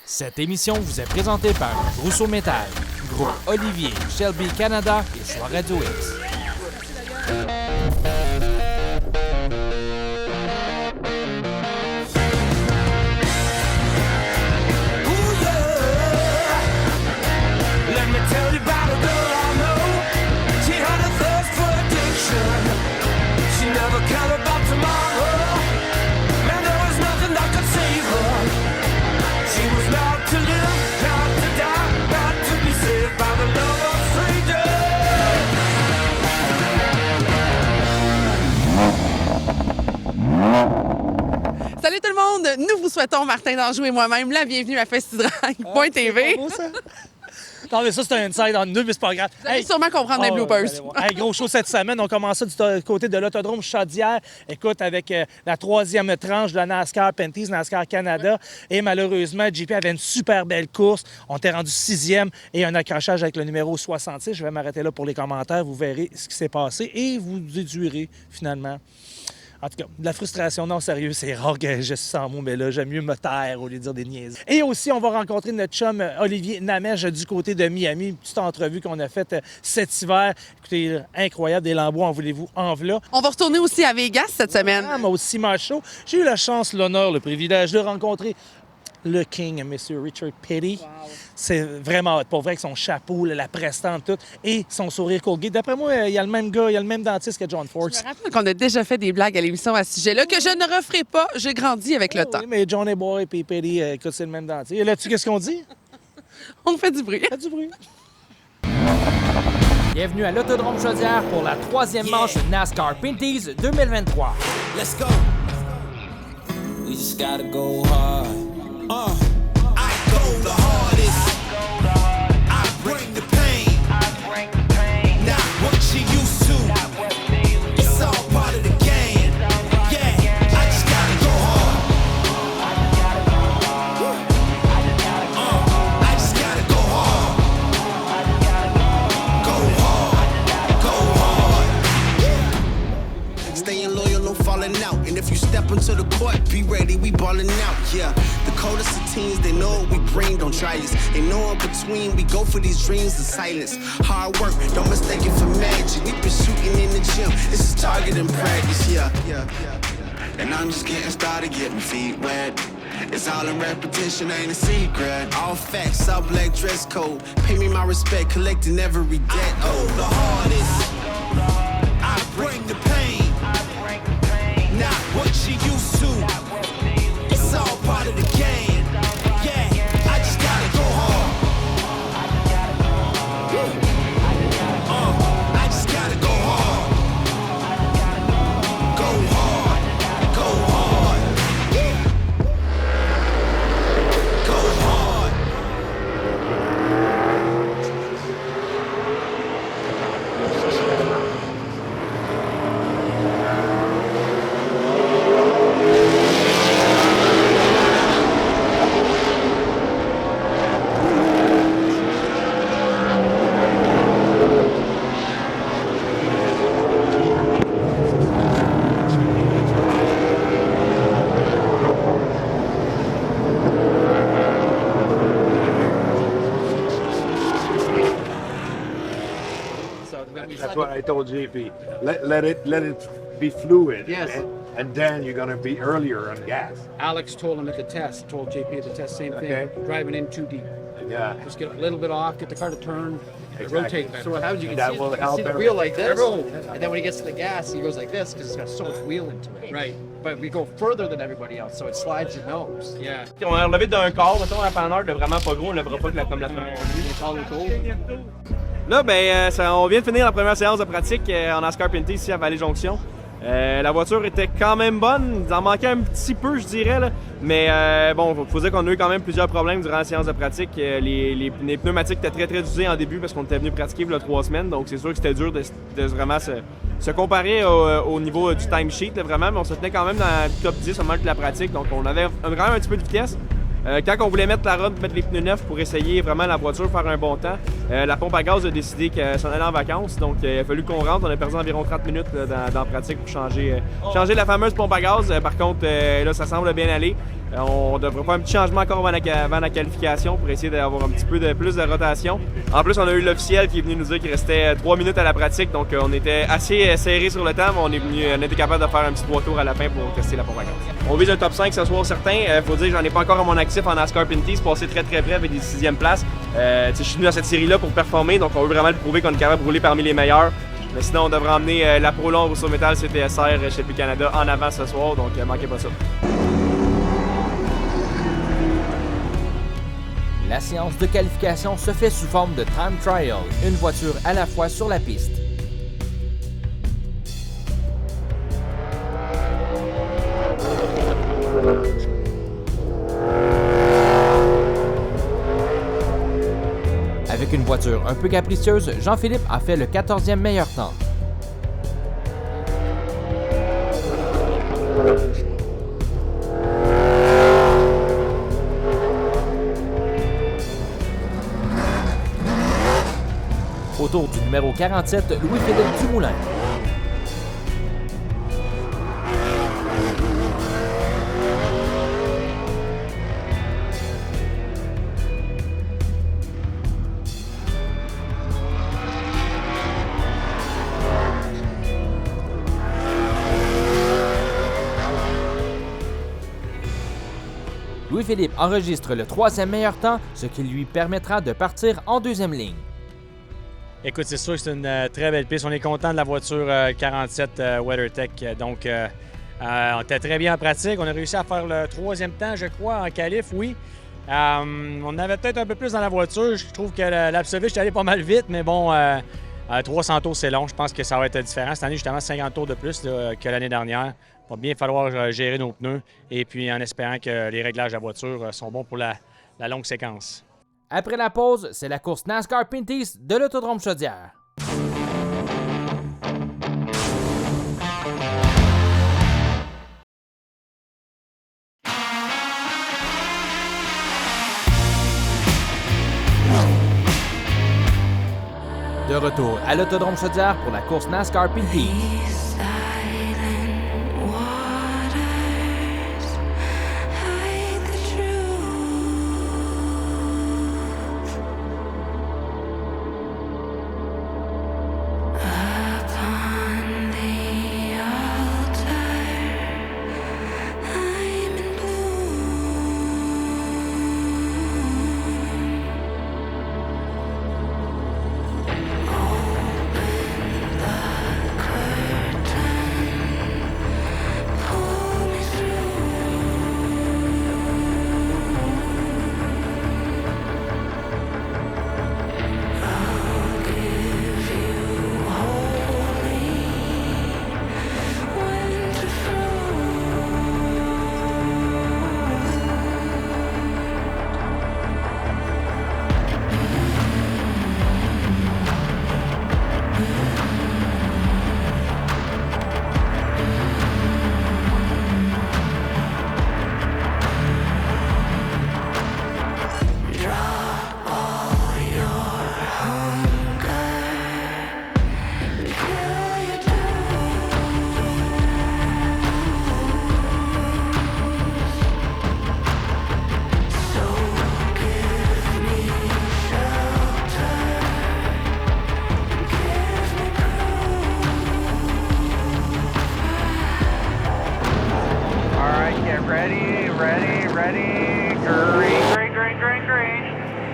Cette émission vous est présentée par Rousseau Métal, Groupe Olivier, Shelby Canada et Choix Radio X. Salut tout le monde! Nous vous souhaitons, Martin Danjou et moi-même, la bienvenue à Festidrag.tv. Non, mais ça, c'est un inside en nous, mais c'est pas grave. Vous allez sûrement comprendre les bloopers. Hey, gros show cette semaine. On commence ça du côté de l'Autodrome Chaudière. Écoute, avec la troisième tranche de la NASCAR Pinty's, NASCAR Canada. Et malheureusement, JP avait une super belle course. On était rendu 6e et un accrochage avec le numéro 66. Je vais m'arrêter là pour les commentaires. Vous verrez ce qui s'est passé et vous déduirez finalement. En tout cas, de la frustration, non, sérieux, c'est rare que je suis sans mots, mais là, j'aime mieux me taire au lieu de dire des niaises. Et aussi, on va rencontrer notre chum Olivier Namèche du côté de Miami, une petite entrevue qu'on a faite cet hiver. Écoutez, incroyable, des lambeaux, en voulez-vous, en v'là. On va retourner aussi à Vegas cette semaine. Moi aussi, Macho. J'ai eu la chance, l'honneur, le privilège de rencontrer le King, M. Richard Petty. Wow. C'est vraiment pour vrai avec son chapeau, la prestante, tout, et son sourire Colgate. D'après moi, il y a le même gars, il y a le même dentiste que John Ford. Je me rappelle qu'on a déjà fait des blagues à l'émission à ce sujet-là que je ne referai pas. J'ai grandi avec le temps. Oui, mais John et Boy et Petty, écoute, c'est le même dentiste. Et là-dessus, qu'est-ce qu'on dit? On fait du bruit. Fait du bruit. Bienvenue à l'Autodrome Chaudière pour la troisième manche NASCAR Pinty's 2023. Let's go. We just gotta go hard. I go the hardest. I bring the pain. Not what you used to. It's all part of the game. Yeah, I just gotta go hard. I just gotta go hard. Go hard. Staying loyal, no falling out. And if you step into the court, be ready, we ballin' out. Yeah, the coldest of teens, they know what we bring, don't try us. They know in between, we go for these dreams in silence. Hard work, don't mistake it for magic. We been shooting in the gym, this is target and practice. Yeah. And I'm just getting started, getting feet wet. It's all in repetition, ain't a secret. All facts, all black dress code. Pay me my respect, collecting every debt. Oh, the hardest. I bring the pain. Not what you used to. It's all part of the game. Yeah, I just gotta go hard. I just gotta go hard. Go hard. Go hard. Go hard. That's what I told JP. Let it be fluid. Yes. And then you're gonna be earlier on gas. Alex told him at the test, told JP at the test, same thing, Okay. driving in too deep. Yeah. Just get a little bit off, get the car to turn, Exactly. rotate better. So what happens, you can That see, will you can help see the everything. wheel like this, and then when he gets to the gas, he goes like this because it's got so much wheel into it. Right. But we go further than everybody else, so it slides your nose. Yeah. On a relevé d'un quart, mettons, un panneur de vraiment pas gros, on lèvera pas comme la première. Là, on vient de finir la première séance de pratique en NASCAR Pinty ici à Vallée-Jonction. La voiture était quand même bonne, il en manquait un petit peu, je dirais, là. Mais il faut dire qu'on a eu quand même plusieurs problèmes durant la séance de pratique. Les pneumatiques étaient très usés en début parce qu'on était venu pratiquer il y a 3 semaines, donc c'est sûr que c'était dur de vraiment se comparer au niveau du timesheet, vraiment, mais on se tenait quand même dans le top 10 au moment de la pratique, donc on avait vraiment un petit peu de vitesse. Quand on voulait mettre la run, mettre les pneus neufs pour essayer vraiment la voiture, faire un bon temps, la pompe à gaz a décidé qu'elle s'en allait en vacances. Donc, il a fallu qu'on rentre. On a perdu environ 30 minutes dans la pratique pour changer la fameuse pompe à gaz. Par contre, là, ça semble bien aller. On devrait faire un petit changement encore avant la qualification pour essayer d'avoir un petit peu plus de rotation. En plus, on a eu l'officiel qui est venu nous dire qu'il restait 3 minutes à la pratique, donc on était assez serré sur le temps, mais on était capable de faire un petit 3 tours à la fin pour tester la pompe à gaz. On vise un top 5 ce soir certain. Faut dire que j'en ai pas encore à mon actif en NASCAR Pinty, c'est passé très près avec des 6e places. Je suis venu dans cette série-là pour performer, donc on veut vraiment le prouver qu'on est capable de rouler parmi les meilleurs. Mais sinon, on devrait emmener la Prolon Rousseau Métal CTSR chez Canada en avant ce soir, donc manquez pas ça. La séance de qualification se fait sous forme de time trial, une voiture à la fois sur la piste. Avec une voiture un peu capricieuse, Jean-Philippe a fait le 14e meilleur temps. Au tour du numéro 47, Louis-Philippe Dumoulin. Louis-Philippe enregistre le 3e meilleur temps, ce qui lui permettra de partir en 2e ligne. Écoute, c'est sûr que c'est une très belle piste. On est content de la voiture 47 WeatherTech. Donc, on était très bien en pratique. On a réussi à faire le 3e temps, je crois, en qualif, oui. On avait peut-être un peu plus dans la voiture. Je trouve que l'Absovich est allé pas mal vite, mais bon, 300 tours, c'est long. Je pense que ça va être différent. Cette année, justement, 50 tours de plus là, que l'année dernière. Il va bien falloir gérer nos pneus et puis en espérant que les réglages de la voiture sont bons pour la longue séquence. Après la pause, c'est la course NASCAR Pinty de l'Autodrome Chaudière. De retour à l'Autodrome Chaudière pour la course NASCAR Pinty.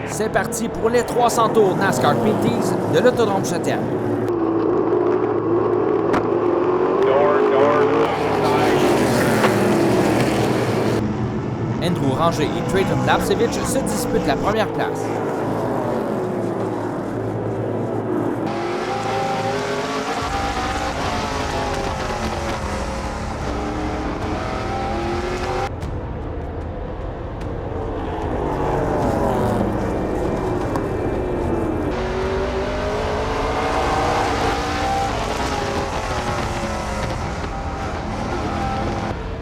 C'est parti pour les 300 tours NASCAR Pinty de l'Autodrome Chaudière. Andrew Ranger et Trayton Lapcevich se disputent la première place.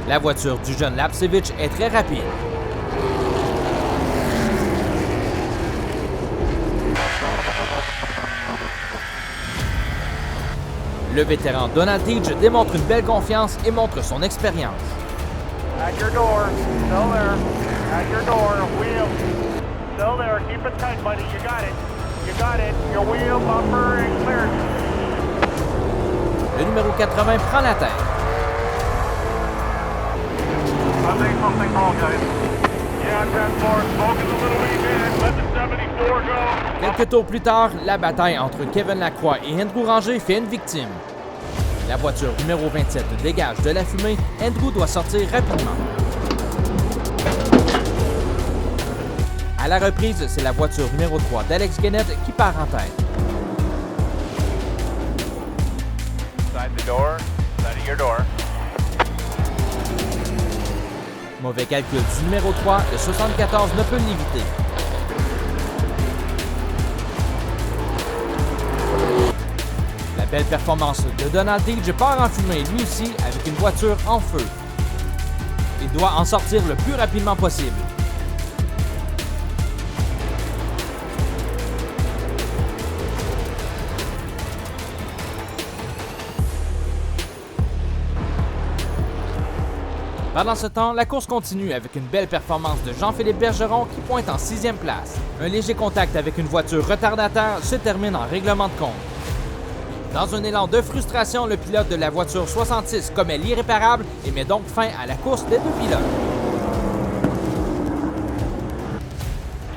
La voiture du jeune Lapcevich est très rapide. Le vétéran Donald Teach démontre une belle confiance et montre son expérience. At your door. Still there. At your door. Wheel. Still there. Keep it tight, buddy. You got it. You got it. Your wheel, bumper, and clear. Le numéro 80 prend la tête. I think something wrong, guys. Yeah, 10-4. Smoking a little weak in. Let the 74 go. Quelques tours plus tard, la bataille entre Kevin Lacroix et Andrew Ranger fait une victime. La voiture numéro 27 dégage de la fumée. Andrew doit sortir rapidement. À la reprise, c'est la voiture numéro 3 d'Alex Guenette qui part en tête. Side the door. Side of your door. Mauvais calcul du numéro 3, le 74 ne peut l'éviter. La belle performance de Donald Deege part en fumée lui aussi avec une voiture en feu. Il doit en sortir le plus rapidement possible. Pendant ce temps, la course continue avec une belle performance de Jean-Philippe Bergeron qui pointe en 6e place. Un léger contact avec une voiture retardataire se termine en règlement de compte. Dans un élan de frustration, le pilote de la voiture 66 commet l'irréparable et met donc fin à la course des deux pilotes.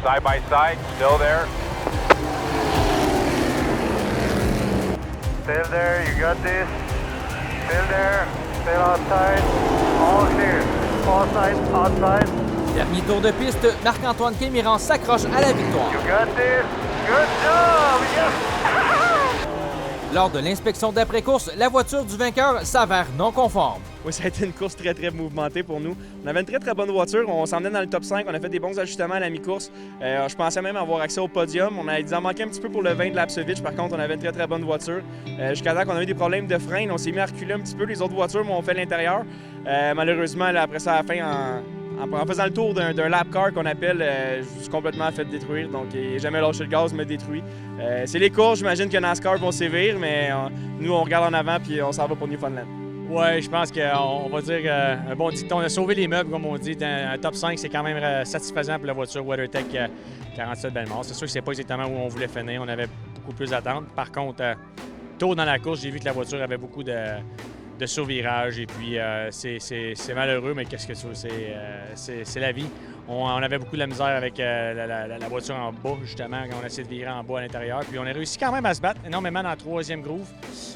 Side by side. Still there. Still there. You got this. Still there. Still outside. All clear. All side, outside. Dernier tour de piste, Marc-Antoine Quémiran s'accroche à la victoire. You got this. Good job. Yes. Lors de l'inspection d'après-course, la voiture du vainqueur s'avère non conforme. Oui, ça a été une course très, très mouvementée pour nous. On avait une très, très bonne voiture. On s'en venait dans le top 5. On a fait des bons ajustements à la mi-course. Je pensais même avoir accès au podium. On a dû en manquer un petit peu pour le 20 de Lapsevich. Par contre, on avait une très, très bonne voiture. Jusqu'à temps qu'on a eu des problèmes de frein. On s'est mis à reculer un petit peu. Les autres voitures m'ont fait l'intérieur. Malheureusement, là, après ça, à la fin, en faisant le tour d'un lap car qu'on appelle, je suis complètement fait détruire. Donc, il n'a jamais lâché le gaz, me détruit. C'est les courses, j'imagine que NASCAR vont sévir, mais nous, on regarde en avant puis on s'en va pour Newfoundland. Oui, je pense qu'on va dire un bon dicton. On a sauvé les meubles, comme on dit. Un top 5, c'est quand même satisfaisant pour la voiture WeatherTech 47 Bellemare. C'est sûr que c'est pas exactement où on voulait finir. On avait beaucoup plus d'attentes. Par contre, tôt dans la course, j'ai vu que la voiture avait beaucoup de survirage et puis c'est malheureux, mais qu'est-ce que tu veux, c'est la vie. On avait beaucoup de la misère avec la voiture en bas, justement, quand on a essayé de virer en bas à l'intérieur. Puis on a réussi quand même à se battre énormément dans la 3e groove.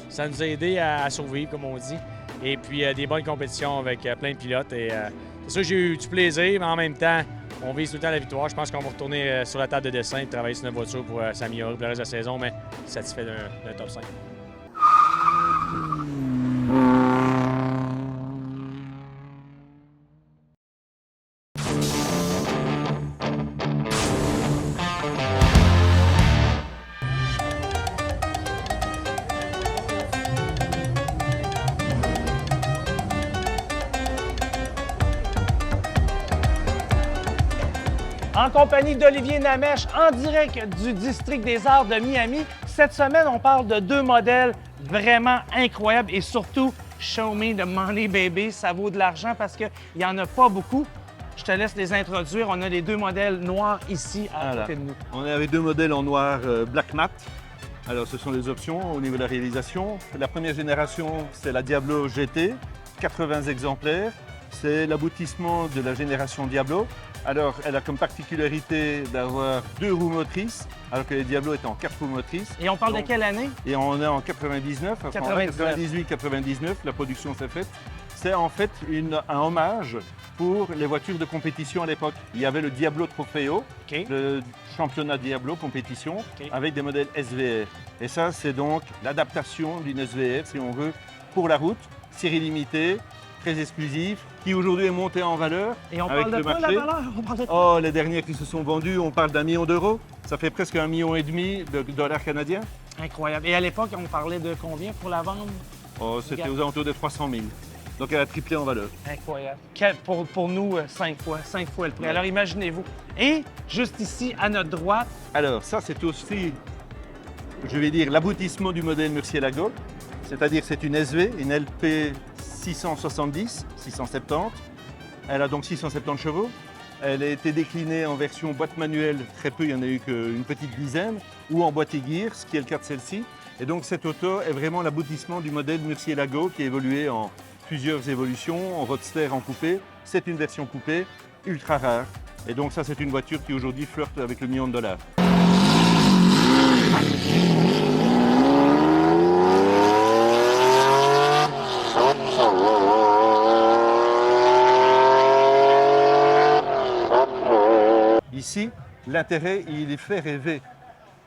Ça nous a aidé à survivre, comme on dit. Et puis des bonnes compétitions avec plein de pilotes. Et c'est sûr que j'ai eu du plaisir, mais en même temps, on vise tout le temps la victoire. Je pense qu'on va retourner sur la table de dessin et travailler sur notre voiture pour s'améliorer pour le reste de la saison, mais satisfait d'un top 5. En compagnie d'Olivier Namèche, en direct du District des Arts de Miami. Cette semaine, on parle de 2 modèles vraiment incroyables et surtout, show me the money, baby. Ça vaut de l'argent parce qu'il n'y en a pas beaucoup. Je te laisse les introduire. On a les 2 modèles noirs ici à côté de nous. On avait 2 modèles en noir black matte. Alors, ce sont les options au niveau de la réalisation. La première génération, c'est la Diablo GT, 80 exemplaires. C'est l'aboutissement de la génération Diablo. Alors, elle a comme particularité d'avoir 2 roues motrices, alors que les Diablo étaient en 4 roues motrices. Et on parle de quelle année? Et on est en 99, 98-99, la production s'est faite. C'est en fait un hommage pour les voitures de compétition à l'époque. Il y avait le Diablo Trofeo, le championnat Diablo compétition, avec des modèles SVR. Et ça, c'est donc l'adaptation d'une SVR, si on veut, pour la route, série limitée, très exclusif, qui aujourd'hui est monté en valeur. Et on avec parle de le quoi, marché. la valeur? On parle de quoi? Oh, les derniers qui se sont vendus, on parle d'1 million d'euros. Ça fait presque 1,5 million de dollars canadiens. Incroyable. Et à l'époque, on parlait de combien pour la vendre? Oh, c'était aux alentours de 300 000. Donc, elle a triplé en valeur. Incroyable. Pour nous, 5 fois le prix. Alors, imaginez-vous. Et juste ici, à notre droite... Alors, ça, c'est aussi, je vais dire, l'aboutissement du modèle Murcielago. C'est-à-dire que c'est une SV, une LP 670, 670. Elle a donc 670 chevaux. Elle a été déclinée en version boîte manuelle, très peu, il n'y en a eu qu'une petite dizaine, ou en boîte aiguille, ce qui est le cas de celle-ci. Et donc cette auto est vraiment l'aboutissement du modèle Murcielago qui a évolué en plusieurs évolutions, en roadster, en coupé. C'est une version coupée, ultra rare. Et donc ça, c'est une voiture qui aujourd'hui flirte avec le $1 million. Ici, l'intérêt, il fait rêver.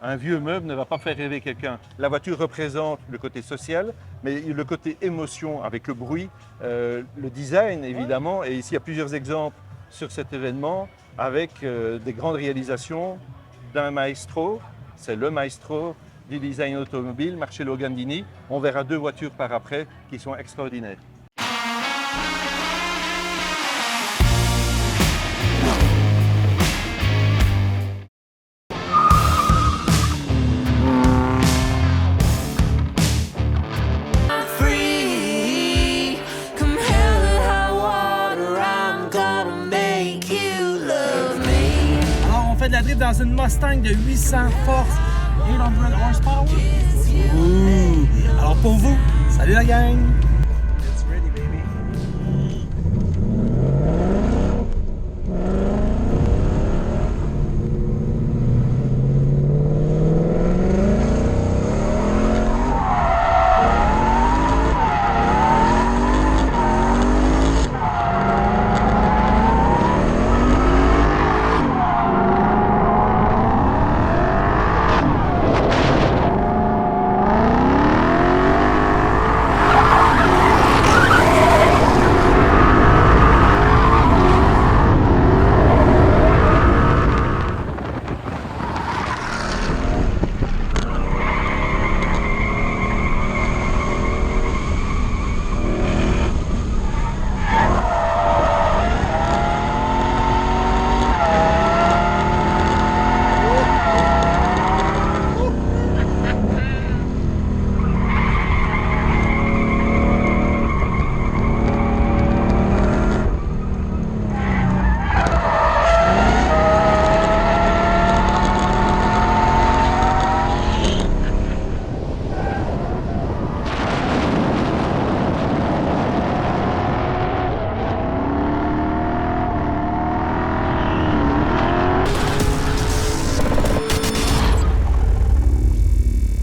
Un vieux meuble ne va pas faire rêver quelqu'un. La voiture représente le côté social, mais le côté émotion avec le bruit, le design évidemment. Et ici, il y a plusieurs exemples sur cet événement avec des grandes réalisations d'un maestro. C'est le maestro du design automobile, Marcello Gandini. On verra 2 voitures par après qui sont extraordinaires. De la drift dans une Mustang de 800 forces, 800 horsepower. Ouh. Alors pour vous, salut la gang! It's ready, baby.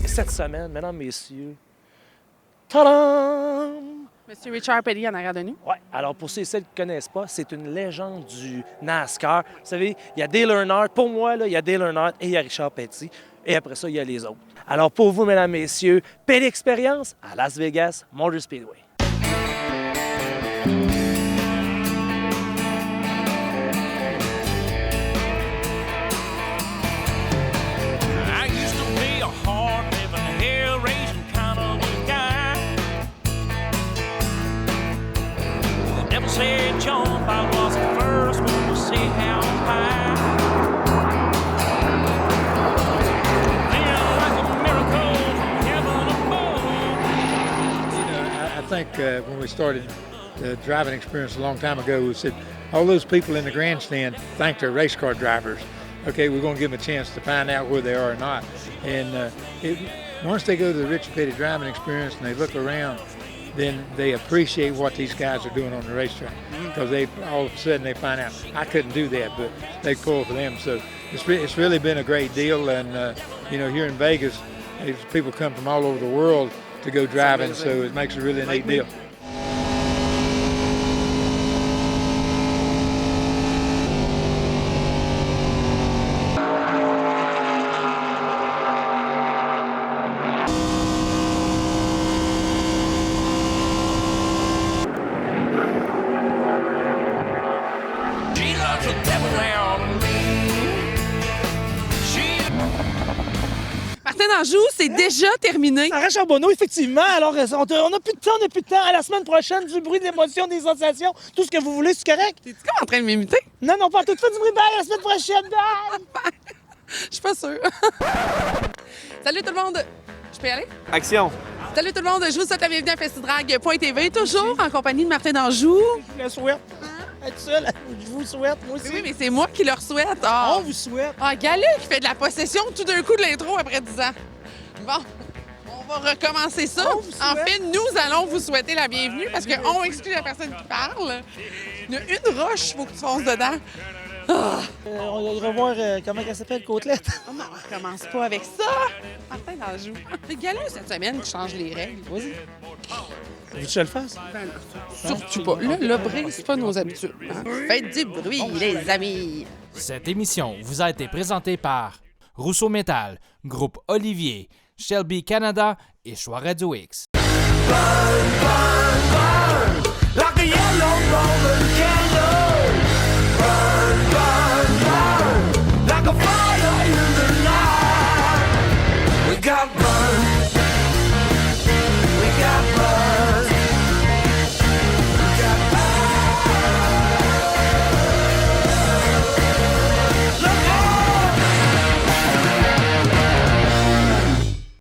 Cette semaine, mesdames, messieurs, tadam! Monsieur Richard Petty en arrière de nous. Ouais, alors pour ceux et celles qui ne connaissent pas, c'est une légende du NASCAR. Vous savez, il y a Dale Earnhardt. Pour moi, là, il y a Dale Earnhardt et il y a Richard Petty. Et après ça, il y a les autres. Alors pour vous, mesdames, messieurs, Petty Experience à Las Vegas Motor Speedway. I think when we started the driving experience a long time ago, we said all those people in the grandstand thank their race car drivers. Okay, we're going to give them a chance to find out where they are or not. And once they go to the Richard Petty driving experience and they look around, then they appreciate what these guys are doing on the racetrack, because they all of a sudden they find out I couldn't do that, but they pull for them. So it's really been a great deal, and you know, here in Vegas, people come from all over the world to go driving, so it makes a really neat deal. Martin-Anjou, c'est déjà terminé. Arrête Charbonneau, effectivement. Alors, on n'a plus de temps. À la semaine prochaine, du bruit, de l'émotion, des sensations, tout ce que vous voulez, c'est correct? T'es-tu comme en train de m'imiter? Non, pas tout. Fais du bruit. Bye, à la semaine prochaine. Bye! Je suis pas sûre. Salut tout le monde. Je peux y aller? Action! Salut tout le monde. Je vous souhaite la bienvenue à FestiDrag.tv, toujours en compagnie de Martin-Anjou. Je le souhaite. Être seul, je vous souhaite, moi aussi. Oui, mais c'est moi qui leur souhaite. Ah. On vous souhaite. Ah, Gala qui fait de la possession tout d'un coup de l'intro après 10 ans. Bon, on va recommencer ça. En fait, nous allons vous souhaiter la bienvenue parce qu'on exclut la personne qui parle. Il y a une roche, il faut que tu fonces dedans. Ah. On va revoir comment elle s'appelle, Côtelette. Oh non, on recommence pas avec ça. Martin Danjou. C'est Gala cette semaine qui change les règles. Vas-y. Veux-tu que je le fasse? Surtout pas. Là, le brise pas nos habitudes. Hein? Faites du bruit, les amis. Cette émission vous a été présentée par Rousseau Métal, Groupe Olivier, Shelby Canada et Choix Radio X. Like a yellow roller